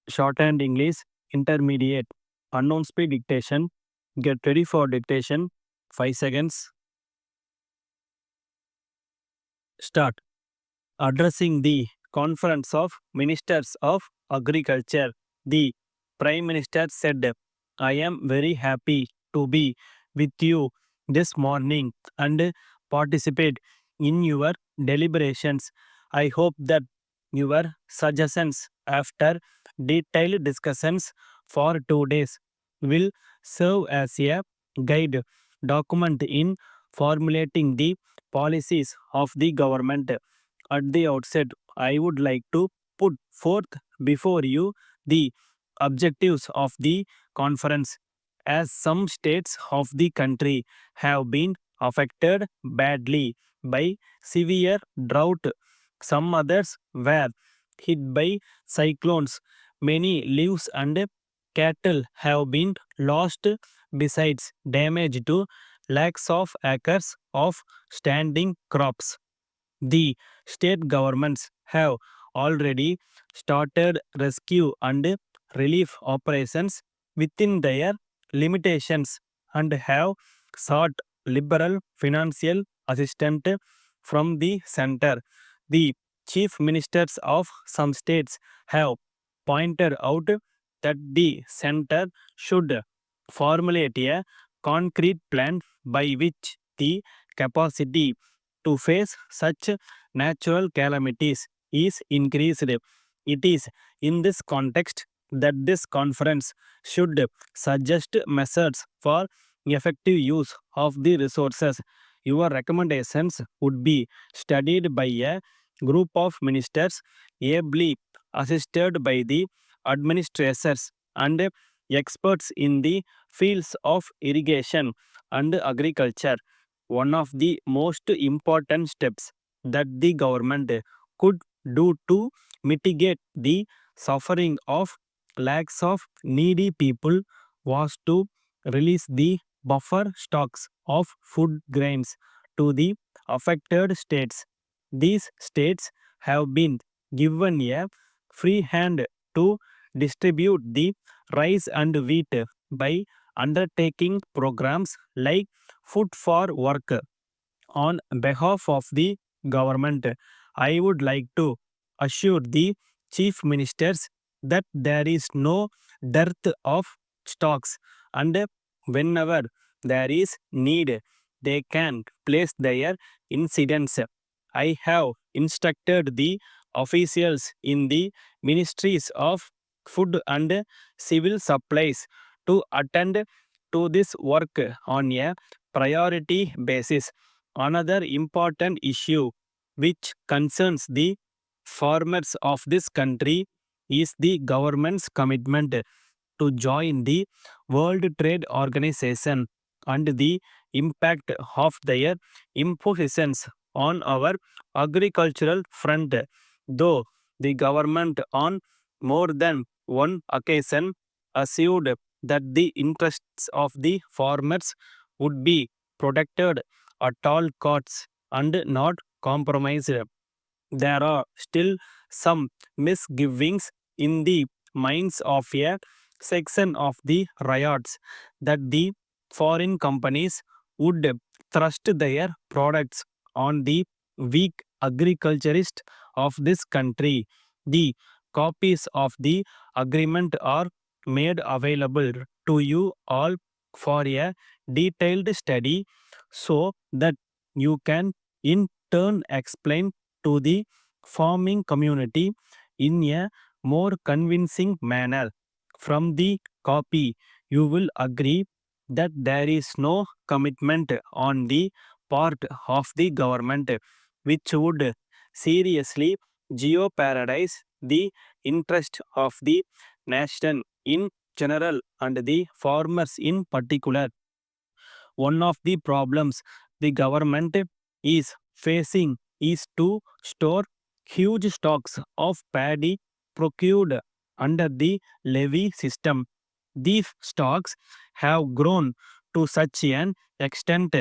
Shorthand English, Intermediate, Unknown Speed Dictation. Get ready for dictation. 5 seconds. Start. Addressing the Conference of Ministers of Agriculture, the Prime Minister said, I am very happy to be with you this morning and participate in your deliberations. I hope that your suggestions after detailed discussions for 2 days will serve as a guide document in formulating the policies of the government. At the outset, I would like to put forth before you the objectives of the conference. As some states of the country have been affected badly by severe drought, some others were hit by cyclones. Many lives and cattle have been lost, besides damage to lakhs of acres of standing crops. The state governments have already started rescue and relief operations within their limitations and have sought liberal financial assistance from the center. The chief ministers of some states have pointed out that the center should formulate a concrete plan by which the capacity to face such natural calamities is increased. It is in this context that this conference should suggest measures for effective use of the resources. Your recommendations would be studied by a group of ministers ably assisted by the administrators and experts in the fields of irrigation and agriculture. One of the most important steps that the government could do to mitigate the suffering of lakhs of needy people was to release the buffer stocks of food grains to the affected states. These states have been given a free hand to distribute the rice and wheat by undertaking programs like Food for Work on behalf of the government. I would like to assure the chief ministers that there is no dearth of stocks, and whenever there is need, they can place their incidents. I have instructed the officials in the ministries of food and civil supplies to attend to this work on a priority basis. Another important issue which concerns the farmers of this country is the government's commitment to join the World Trade Organization and the impact of their impositions on our agricultural front. Though the government on more than one occasion assured that the interests of the farmers would be protected at all costs and not compromised, there are still some misgivings in the minds of a section of the riots that the foreign companies would thrust their products on the weak agriculturists of this country. The copies of the agreement are made available to you all for a detailed study so that you can in turn explain to the farming community in a more convincing manner. From the copy, you will agree that there is no commitment on the part of the government which would seriously jeopardize the interest of the nation in general and the farmers in particular. One of the problems the government is facing is to store huge stocks of paddy procured under the levy system. These stocks have grown to such an extent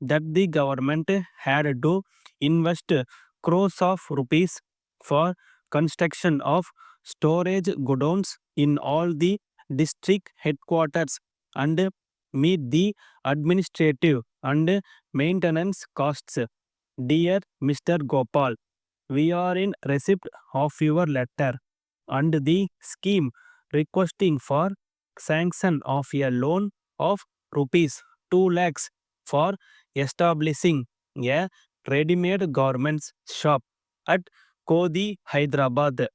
that the government had to invest crores of rupees for construction of storage godowns in all the district headquarters and meet the administrative and maintenance costs. Dear Mr. Gopal, we are in receipt of your letter and the scheme requesting for sanction of a loan of rupees 2 lakhs for establishing a ready-made garments shop at Kodi, Hyderabad,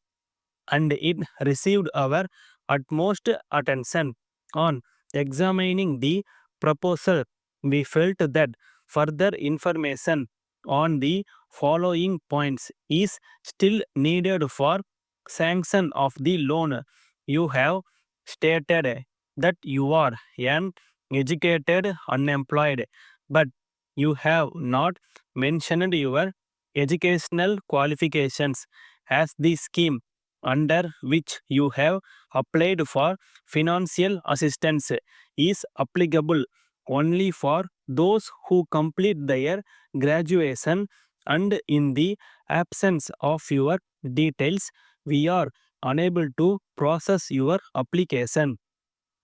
and it received our utmost attention. On examining the proposal, we felt that further information on the following points is still needed for sanction of the loan. You have stated that you are an educated unemployed, but you have not mentioned your educational qualifications as the scheme under which you have applied for financial assistance is applicable only for those who complete their graduation, and in the absence of your details we are unable to process your application.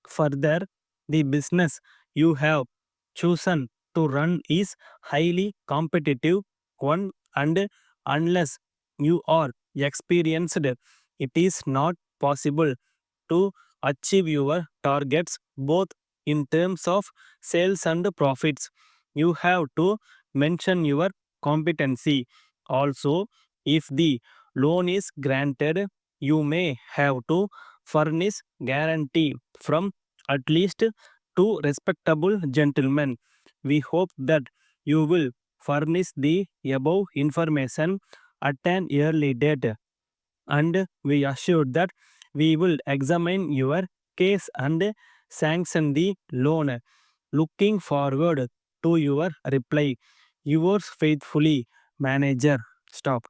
Further, the business you have chosen to run is highly competitive one, and unless you are experienced, it is not possible to achieve your targets both in terms of sales and profits. You have to mention your competency. Also, if the loan is granted, you may have to furnish guarantee from at least two respectable gentlemen. We hope that you will furnish the above information at an early date, and we assure that we will examine your case and sanction the loan. Looking forward to your reply. Yours faithfully, Manager. Stop.